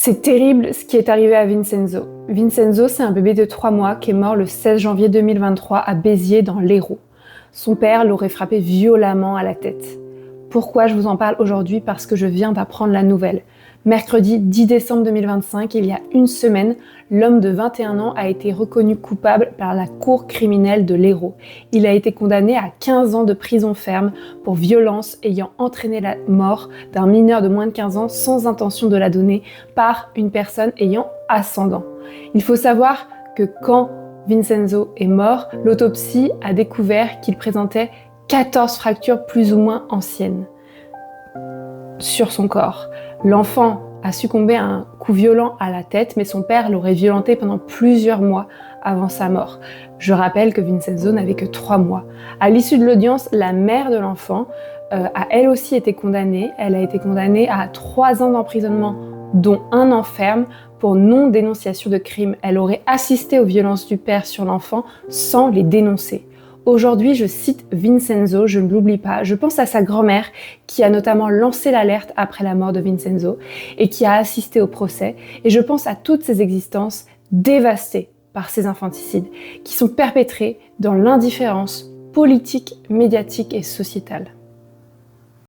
C'est terrible ce qui est arrivé à Vincenzo. Vincenzo, c'est un bébé de 3 mois qui est mort le 16 janvier 2023 à Béziers dans l'Hérault. Son père l'aurait frappé violemment à la tête. Pourquoi je vous en parle aujourd'hui? Parce que je viens d'apprendre la nouvelle. Mercredi 10 décembre 2025, il y a une semaine, l'homme de 21 ans a été reconnu coupable par la cour criminelle de l'Hérault. Il a été condamné à 15 ans de prison ferme pour violence ayant entraîné la mort d'un mineur de moins de 15 ans sans intention de la donner par une personne ayant ascendant. Il faut savoir que quand Vincenzo est mort, l'autopsie a découvert qu'il présentait 14 fractures plus ou moins anciennes sur son corps. L'enfant a succombé à un coup violent à la tête, mais son père l'aurait violenté pendant plusieurs mois avant sa mort. Je rappelle que Vincenzo n'avait que 3 mois. À l'issue de l'audience, la mère de l'enfant a elle aussi été condamnée. Elle a été condamnée à 3 ans d'emprisonnement, dont 1 an ferme, pour non-dénonciation de crime. Elle aurait assisté aux violences du père sur l'enfant sans les dénoncer. Aujourd'hui, je cite Vincenzo, je ne l'oublie pas. Je pense à sa grand-mère qui a notamment lancé l'alerte après la mort de Vincenzo et qui a assisté au procès. Et je pense à toutes ces existences dévastées par ces infanticides qui sont perpétrés dans l'indifférence politique, médiatique et sociétale.